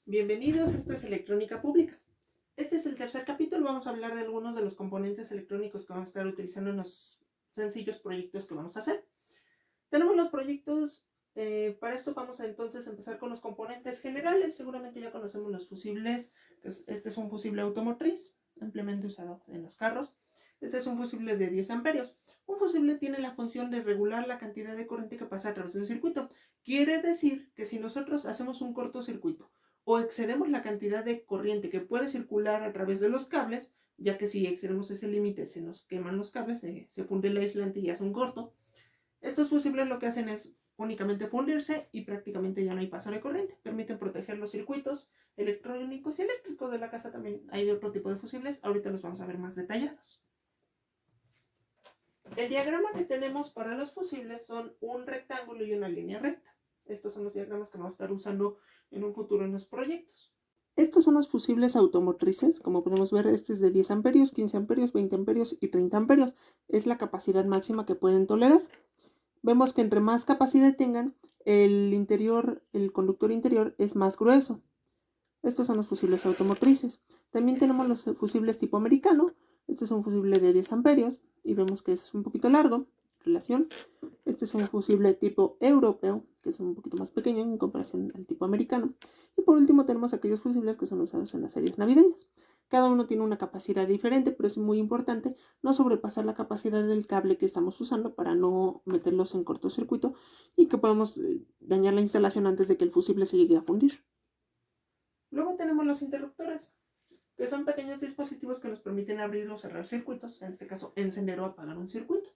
Bienvenidos, esta es Electrónica Pública. Este es el tercer capítulo, vamos a hablar de algunos de los componentes electrónicos que vamos a estar utilizando en los sencillos proyectos que vamos a hacer. Tenemos los proyectos, para esto vamos a entonces empezar con los componentes generales. Seguramente ya conocemos los fusibles, este es un fusible automotriz, ampliamente usado en los carros. Este es un fusible de 10 amperios. Un fusible tiene la función de regular la cantidad de corriente que pasa a través de un circuito. Quiere decir que si nosotros hacemos un cortocircuito o excedemos la cantidad de corriente que puede circular a través de los cables, ya que si excedemos ese límite se nos queman los cables, se funde el aislante y hace un corto. Estos fusibles lo que hacen es únicamente fundirse y prácticamente ya no hay paso de corriente. Permiten proteger los circuitos electrónicos y eléctricos de la casa. También hay otro tipo de fusibles, ahorita los vamos a ver más detallados. El diagrama que tenemos para los fusibles son un rectángulo y una línea recta. Estos son los diagramas que vamos a estar usando en un futuro en los proyectos. Estos son los fusibles automotrices. Como podemos ver, este es de 10 amperios, 15 amperios, 20 amperios y 30 amperios. Es la capacidad máxima que pueden tolerar. Vemos que entre más capacidad tengan, el conductor interior es más grueso. Estos son los fusibles automotrices. También tenemos los fusibles tipo americano. Este es un fusible de 10 amperios y vemos que es un poquito largo. Relación. Este es un fusible tipo europeo, que es un poquito más pequeño en comparación al tipo americano. Y por último tenemos aquellos fusibles que son usados en las series navideñas. Cada uno tiene una capacidad diferente, pero es muy importante no sobrepasar la capacidad del cable que estamos usando para no meterlos en cortocircuito y que podamos dañar la instalación antes de que el fusible se llegue a fundir. Luego tenemos los interruptores, que son pequeños dispositivos que nos permiten abrir o cerrar circuitos, en este caso encender o apagar un circuito.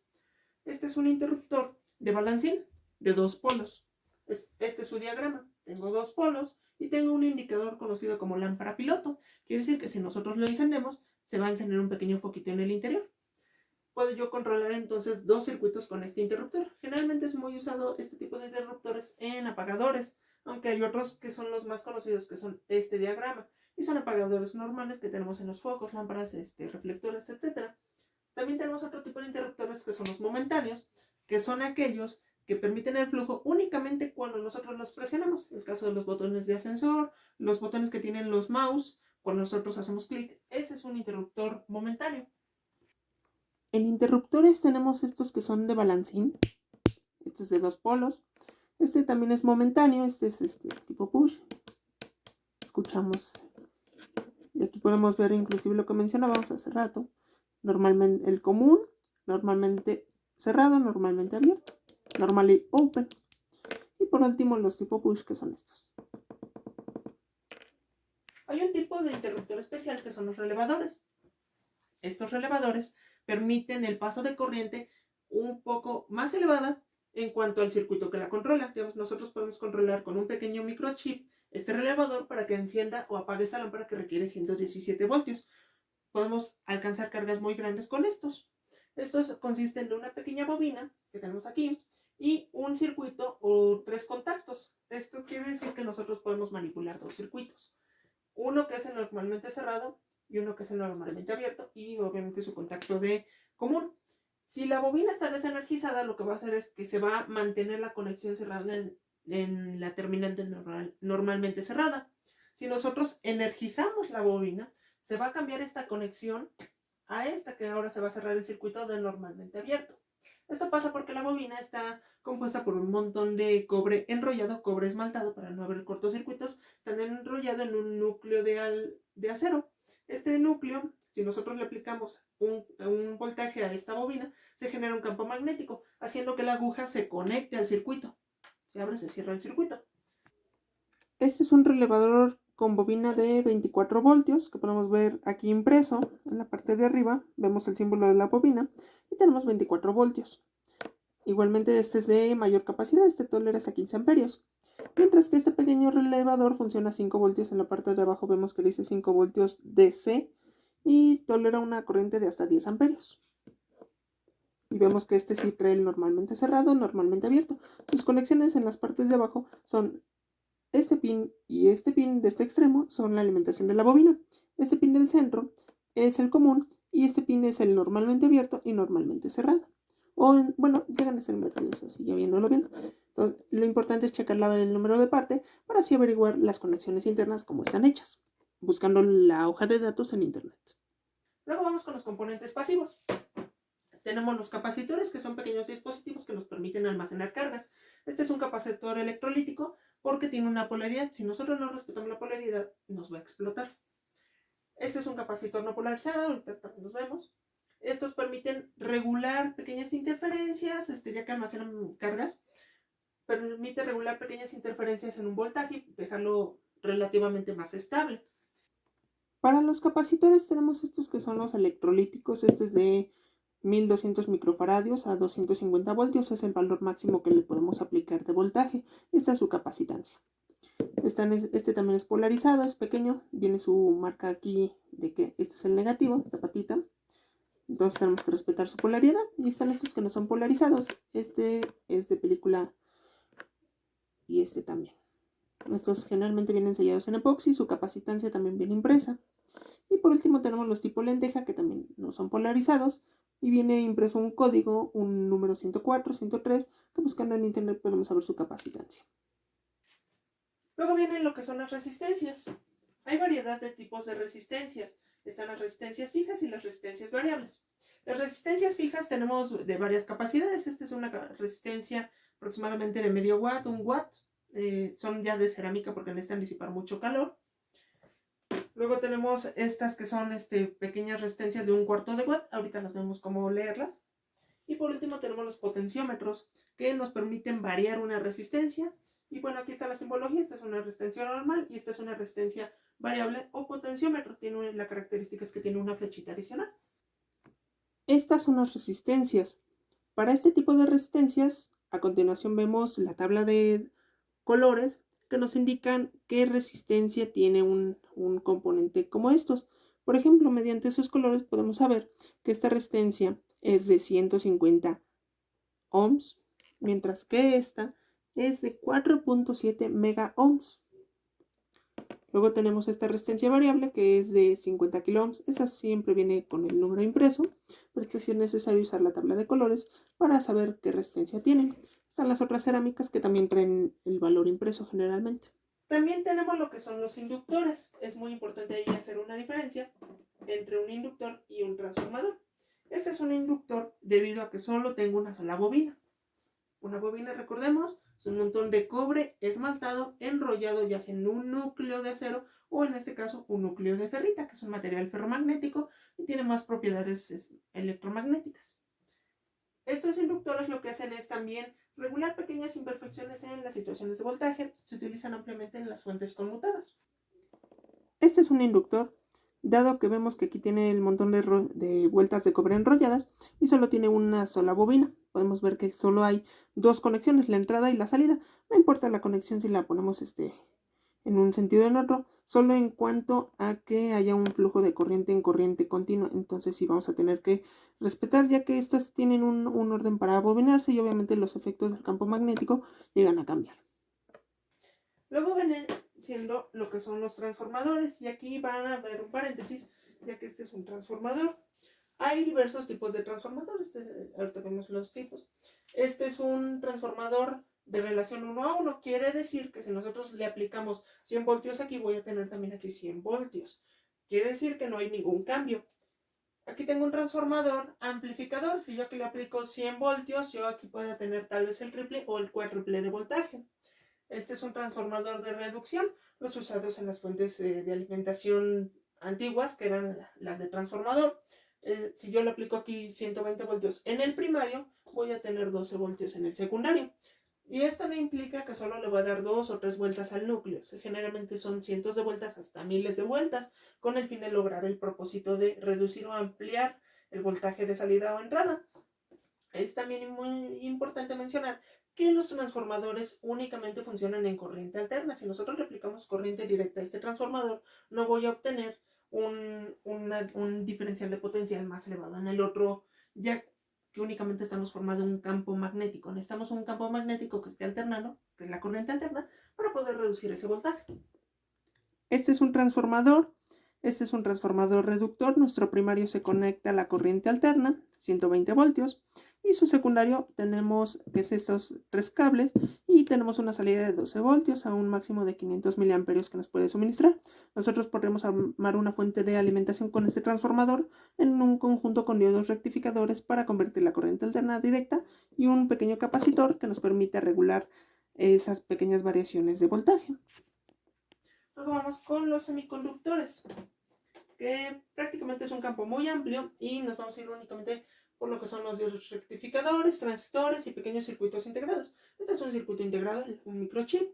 Este es un interruptor de balancín de 2 polos. Este es su diagrama. Tengo 2 polos y tengo un indicador conocido como lámpara piloto. Quiere decir que si nosotros lo encendemos, se va a encender un pequeño foquito en el interior. Puedo yo controlar entonces 2 circuitos con este interruptor. Generalmente es muy usado este tipo de interruptores en apagadores, aunque hay otros que son los más conocidos, que son este diagrama. Y son apagadores normales que tenemos en los focos, lámparas, reflectores, etc. También tenemos otro tipo de interruptores que son los momentáneos, que son aquellos que permiten el flujo únicamente cuando nosotros los presionamos. En el caso de los botones de ascensor, los botones que tienen los mouse, cuando nosotros hacemos clic, ese es un interruptor momentáneo. En interruptores tenemos estos que son de balancín. Este es de 2 polos. Este también es momentáneo. Este es tipo push. Escuchamos. Y aquí podemos ver inclusive lo que mencionábamos hace rato. Normalmente el común, normalmente cerrado, normalmente abierto. Normally open. Y por último los tipo push, que son estos. Hay un tipo de interruptor especial que son los relevadores. Estos relevadores permiten el paso de corriente un poco más elevada en cuanto al circuito que la controla. Digamos, nosotros podemos controlar con un pequeño microchip este relevador para que encienda o apague esta lámpara que requiere 117 voltios. Podemos alcanzar cargas muy grandes con estos. Estos consisten de una pequeña bobina que tenemos aquí y un circuito o 3 contactos. Esto quiere decir que nosotros podemos manipular 2 circuitos. Uno que es el normalmente cerrado y uno que es el normalmente abierto y obviamente su contacto de común. Si la bobina está desenergizada, lo que va a hacer es que se va a mantener la conexión cerrada en la terminante normalmente cerrada. Si nosotros energizamos la bobina, se va a cambiar esta conexión a esta, que ahora se va a cerrar el circuito de normalmente abierto. Esto pasa porque la bobina está compuesta por un montón de cobre enrollado, cobre esmaltado para no haber cortocircuitos. Están enrollado en un núcleo de acero. Este núcleo, si nosotros le aplicamos un voltaje a esta bobina, se genera un campo magnético, haciendo que la aguja se conecte al circuito. Se abre, se cierra el circuito. Este es un relevador con bobina de 24 voltios que podemos ver aquí impreso en la parte de arriba. Vemos el símbolo de la bobina y tenemos 24 voltios. Igualmente este es de mayor capacidad, este tolera hasta 15 amperios. Mientras que este pequeño relevador funciona a 5 voltios. En la parte de abajo vemos que dice 5 voltios DC y tolera una corriente de hasta 10 amperios. Y vemos que este sí trae el normalmente cerrado, normalmente abierto. Sus conexiones en las partes de abajo son este pin y este pin de este extremo son la alimentación de la bobina. Este pin del centro es el común y este pin es el normalmente abierto y normalmente cerrado. Bueno, llegan a ser invertidos así, ya viéndolo bien. Entonces, lo importante es checar el número de parte para así averiguar las conexiones internas cómo están hechas, buscando la hoja de datos en internet. Luego vamos con los componentes pasivos. Tenemos los capacitores, que son pequeños dispositivos que nos permiten almacenar cargas. Este es un capacitor electrolítico porque tiene una polaridad. Si nosotros no respetamos la polaridad, nos va a explotar. Este es un capacitor no polarizado, ahorita también los vemos. Estos permiten regular pequeñas interferencias, ya que almacenan cargas. Permite regular pequeñas interferencias en un voltaje y dejarlo relativamente más estable. Para los capacitores tenemos estos que son los electrolíticos. Este es de 1200 microfaradios a 250 voltios. Es el valor máximo que le podemos aplicar de voltaje. Esta es su capacitancia. Este también es polarizado, es pequeño. Viene su marca aquí de que este es el negativo, esta patita. Entonces tenemos que respetar su polaridad. Y están estos que no son polarizados. Este es de película y este también. Estos generalmente vienen sellados en epoxi. Su capacitancia también viene impresa. Y por último tenemos los tipo lenteja, que también no son polarizados. Y viene impreso un código, un número 104, 103, que buscando en internet podemos saber su capacitancia. Luego vienen lo que son las resistencias. Hay variedad de tipos de resistencias. Están las resistencias fijas y las resistencias variables. Las resistencias fijas tenemos de varias capacidades. Esta es una resistencia aproximadamente de medio watt, 1 watt. Son ya de cerámica porque necesitan disipar mucho calor. Luego tenemos estas que son pequeñas resistencias de 1/4 de watt. Ahorita las vemos cómo leerlas. Y por último tenemos los potenciómetros, que nos permiten variar una resistencia. Y bueno, aquí está la simbología. Esta es una resistencia normal y esta es una resistencia variable o potenciómetro. Tiene la característica es que tiene una flechita adicional. Estas son las resistencias. Para este tipo de resistencias, a continuación vemos la tabla de colores que nos indican qué resistencia tiene un componente como estos. Por ejemplo, mediante esos colores podemos saber que esta resistencia es de 150 ohms, mientras que esta es de 4.7 mega ohms. Luego tenemos esta resistencia variable que es de 50 kilo ohms. Esta siempre viene con el número impreso, pero sí es necesario usar la tabla de colores para saber qué resistencia tienen. Están las otras cerámicas que también traen el valor impreso generalmente. También tenemos lo que son los inductores. Es muy importante ahí hacer una diferencia entre un inductor y un transformador. Este es un inductor debido a que solo tengo una sola bobina. Una bobina, recordemos, es un montón de cobre esmaltado, enrollado ya sea en un núcleo de acero o en este caso un núcleo de ferrita, que es un material ferromagnético y tiene más propiedades electromagnéticas. Estos inductores lo que hacen es también regular pequeñas imperfecciones en las situaciones de voltaje. Se utilizan ampliamente en las fuentes conmutadas. Este es un inductor, dado que vemos que aquí tiene el montón de vueltas de cobre enrolladas y solo tiene una sola bobina. Podemos ver que solo hay dos conexiones, la entrada y la salida. No importa la conexión si la ponemos en un sentido o en otro, solo en cuanto a que haya un flujo de corriente en corriente continua. Entonces sí vamos a tener que respetar, ya que estas tienen un orden para bobinarse y obviamente los efectos del campo magnético llegan a cambiar. Luego vienen siendo lo que son los transformadores, y aquí van a ver un paréntesis, ya que este es un transformador. Hay diversos tipos de transformadores. Ahorita vemos los tipos. Este es un transformador de relación 1 a 1. Quiere decir que si nosotros le aplicamos 100 voltios aquí, voy a tener también aquí 100 voltios. Quiere decir que no hay ningún cambio. Aquí tengo un transformador amplificador. Si yo aquí le aplico 100 voltios, yo aquí puedo tener tal vez el triple o el cuádruple de voltaje. Este es un transformador de reducción, los usados en las fuentes de alimentación antiguas, que eran las de transformador. Si yo le aplico aquí 120 voltios en el primario, voy a tener 12 voltios en el secundario. Y esto no implica que solo le voy a dar 2 o 3 vueltas al núcleo. Generalmente son cientos de vueltas hasta miles de vueltas, con el fin de lograr el propósito de reducir o ampliar el voltaje de salida o entrada. Es también muy importante mencionar que los transformadores únicamente funcionan en corriente alterna. Si nosotros le aplicamos corriente directa a este transformador, no voy a obtener un diferencial de potencial más elevado en el otro, ya que únicamente estamos formando un campo magnético. Necesitamos un campo magnético que esté alternando, que es la corriente alterna, para poder reducir ese voltaje. Este es un transformador. Este es un transformador reductor. Nuestro primario se conecta a la corriente alterna, 120 voltios. y su secundario tenemos que es estos 3 cables y tenemos una salida de 12 voltios a un máximo de 500 miliamperios que nos puede suministrar. Nosotros podremos armar una fuente de alimentación con este transformador en un conjunto con diodos rectificadores para convertir la corriente alterna directa y un pequeño capacitor que nos permite regular esas pequeñas variaciones de voltaje. Luego vamos con los semiconductores, que prácticamente es un campo muy amplio y nos vamos a ir únicamente por lo que son los diodos rectificadores, transistores y pequeños circuitos integrados. Este es un circuito integrado, un microchip.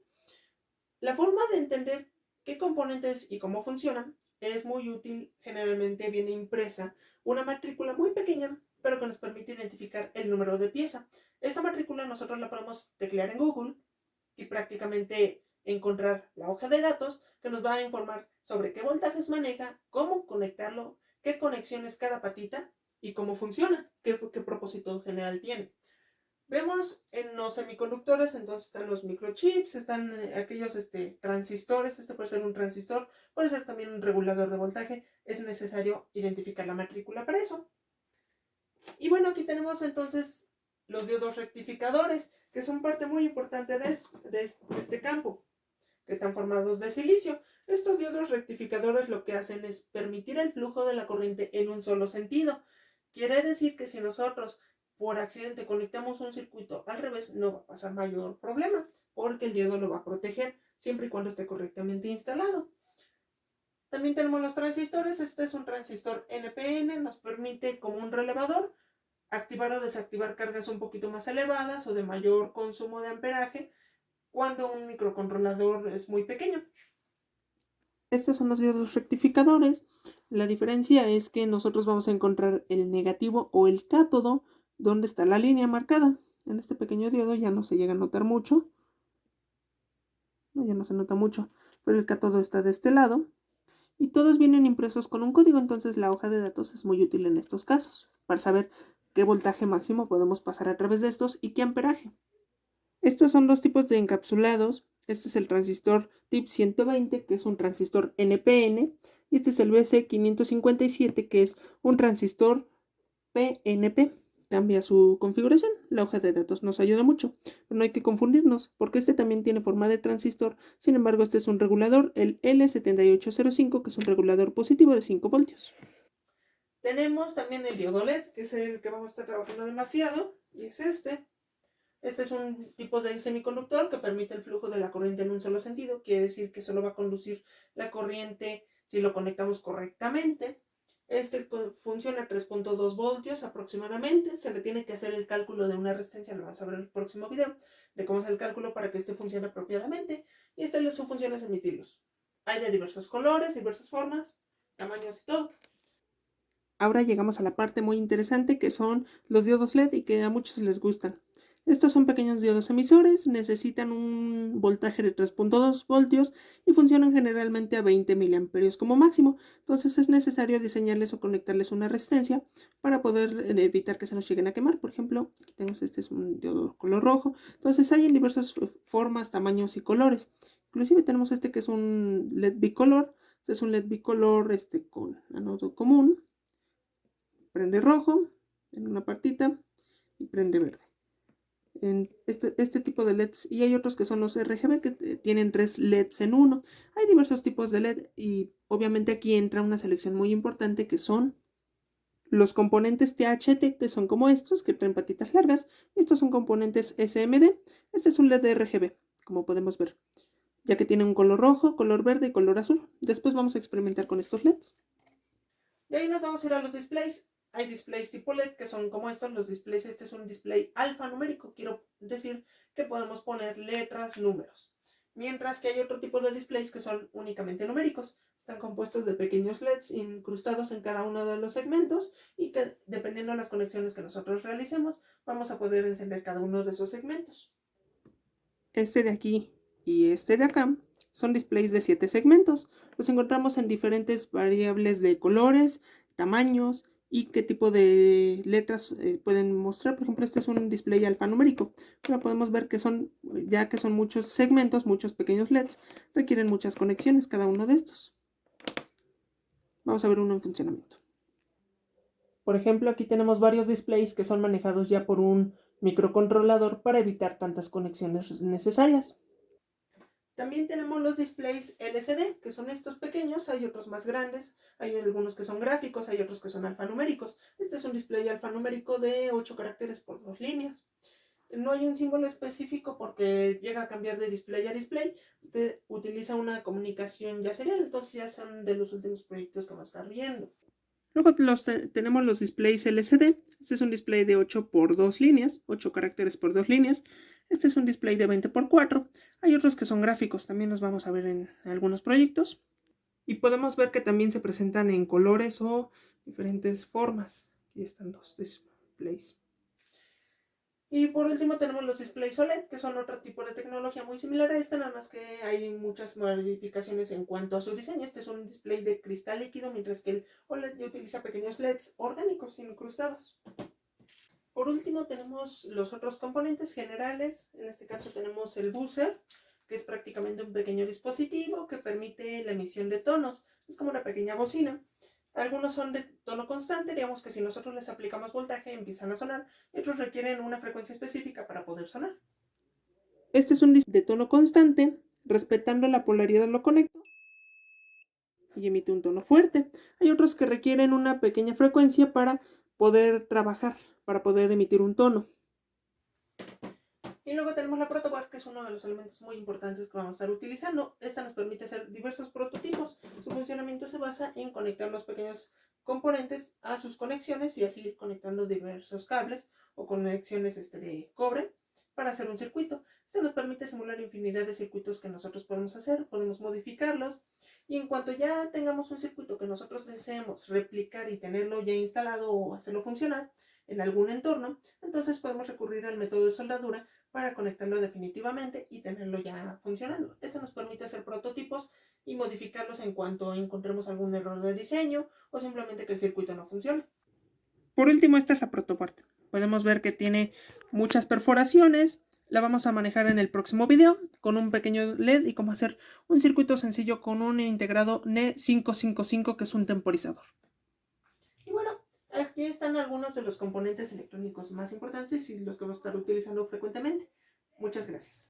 La forma de entender qué componentes y cómo funcionan es muy útil. Generalmente viene impresa una matrícula muy pequeña, pero que nos permite identificar el número de pieza. Esta matrícula nosotros la podemos teclear en Google y prácticamente encontrar la hoja de datos que nos va a informar sobre qué voltajes maneja, cómo conectarlo, qué conexiones cada patita y cómo funciona, qué propósito general tiene. Vemos en los semiconductores, entonces están los microchips, están aquellos transistores. Este puede ser un transistor, puede ser también un regulador de voltaje. Es necesario identificar la matrícula para eso. Y bueno, aquí tenemos entonces los diodos rectificadores, que son parte muy importante de este campo, que están formados de silicio. Estos diodos rectificadores lo que hacen es permitir el flujo de la corriente en un solo sentido. Quiere decir que si nosotros por accidente conectamos un circuito al revés, no va a pasar mayor problema, porque el diodo lo va a proteger siempre y cuando esté correctamente instalado. También tenemos los transistores. Este es un transistor NPN, nos permite como un relevador activar o desactivar cargas un poquito más elevadas o de mayor consumo de amperaje cuando un microcontrolador es muy pequeño. Estos son los diodos rectificadores. La diferencia es que nosotros vamos a encontrar el negativo o el cátodo donde está la línea marcada. En este pequeño diodo ya no se llega a notar mucho. No, ya no se nota mucho, pero el cátodo está de este lado. Y todos vienen impresos con un código, entonces la hoja de datos es muy útil en estos casos, para saber qué voltaje máximo podemos pasar a través de estos y qué amperaje. Estos son dos tipos de encapsulados. Este es el transistor TIP 120, que es un transistor NPN, y este es el BC557, que es un transistor PNP. Cambia su configuración. La hoja de datos nos ayuda mucho, pero no hay que confundirnos, porque este también tiene forma de transistor. Sin embargo, este es un regulador, el L7805, que es un regulador positivo de 5 voltios. Tenemos también el diodo LED, que es el que vamos a estar trabajando demasiado, y es este. Este es un tipo de semiconductor que permite el flujo de la corriente en un solo sentido. Quiere decir que solo va a conducir la corriente si lo conectamos correctamente. Este funciona a 3.2 voltios aproximadamente. Se le tiene que hacer el cálculo de una resistencia, lo vamos a ver en el próximo video, de cómo es el cálculo para que este funcione apropiadamente. Y su función es emitir luz. Hay de diversos colores, diversas formas, tamaños y todo. Ahora llegamos a la parte muy interesante, que son los diodos LED y que a muchos les gustan. Estos son pequeños diodos emisores, necesitan un voltaje de 3.2 voltios y funcionan generalmente a 20 miliamperios como máximo. Entonces es necesario diseñarles o conectarles una resistencia para poder evitar que se nos lleguen a quemar. Por ejemplo, aquí tenemos este es un diodo color rojo. Entonces hay en diversas formas, tamaños y colores. Inclusive tenemos este que es un LED bicolor. Este es un LED bicolor con anodo común. Prende rojo en una partita y prende verde. En este tipo de LEDs, y hay otros que son los RGB que tienen 3 LEDs en uno. Hay diversos tipos de LED y obviamente aquí entra una selección muy importante que son los componentes THT, que son como estos que traen patitas largas. Estos son componentes SMD. Este es un LED de RGB, como podemos ver, ya que tiene un color rojo, color verde y color azul. Después vamos a experimentar con estos LEDs. De ahí nos vamos a ir a los displays. Hay displays tipo LED que son como estos, los displays. Este es un display alfanumérico, quiero decir que podemos poner letras, números. Mientras que hay otro tipo de displays que son únicamente numéricos. Están compuestos de pequeños LEDs incrustados en cada uno de los segmentos y que dependiendo de las conexiones que nosotros realicemos, vamos a poder encender cada uno de esos segmentos. Este de aquí y este de acá son displays de 7 segmentos. Los encontramos en diferentes variables de colores, tamaños y qué tipo de letras pueden mostrar. Por ejemplo, este es un display alfanumérico, pero podemos ver que ya que son muchos segmentos, muchos pequeños LEDs, requieren muchas conexiones cada uno de estos. Vamos a ver uno en funcionamiento. Por ejemplo, aquí tenemos varios displays que son manejados ya por un microcontrolador para evitar tantas conexiones necesarias. También tenemos los displays LCD, que son estos pequeños, hay otros más grandes, hay algunos que son gráficos, hay otros que son alfanuméricos. Este es un display alfanumérico de 8 caracteres por 2 líneas. No hay un símbolo específico porque llega a cambiar de display a display. Usted utiliza una comunicación ya serial, entonces ya son de los últimos proyectos que va a estar viendo. Luego tenemos los displays LCD. Este es un display de 8 por 2 líneas, 8 caracteres por 2 líneas. Este es un display de 20 por 4. Hay otros que son gráficos, también los vamos a ver en algunos proyectos. Y podemos ver que también se presentan en colores o diferentes formas. Aquí están los displays. Y por último tenemos los displays OLED, que son otro tipo de tecnología muy similar a esta, nada más que hay muchas modificaciones en cuanto a su diseño. Este es un display de cristal líquido, mientras que el OLED ya utiliza pequeños LEDs orgánicos incrustados. Por último tenemos los otros componentes generales. En este caso tenemos el buzzer, que es prácticamente un pequeño dispositivo que permite la emisión de tonos. Es como una pequeña bocina. Algunos son de tono constante, digamos que si nosotros les aplicamos voltaje empiezan a sonar, y otros requieren una frecuencia específica para poder sonar. Este es un disco de tono constante, respetando la polaridad lo conecto y emite un tono fuerte. Hay otros que requieren una pequeña frecuencia para poder trabajar, para poder emitir un tono. Y luego tenemos la protoboard, que es uno de los elementos muy importantes que vamos a estar utilizando. Esta nos permite hacer diversos prototipos. Su funcionamiento se basa en conectar los pequeños componentes a sus conexiones y así ir conectando diversos cables o conexiones de cobre para hacer un circuito. Esto nos permite simular infinidad de circuitos que nosotros podemos hacer, podemos modificarlos, y en cuanto ya tengamos un circuito que nosotros deseemos replicar y tenerlo ya instalado o hacerlo funcionar en algún entorno, entonces podemos recurrir al método de soldadura para conectarlo definitivamente y tenerlo ya funcionando. Esto nos permite hacer prototipos y modificarlos en cuanto encontremos algún error de diseño o simplemente que el circuito no funcione. Por último, esta es la protoboard. Podemos ver que tiene muchas perforaciones. La vamos a manejar en el próximo video con un pequeño LED y cómo hacer un circuito sencillo con un integrado NE555, que es un temporizador. Y bueno, aquí están algunos de los componentes electrónicos más importantes y los que vamos a estar utilizando frecuentemente. Muchas gracias.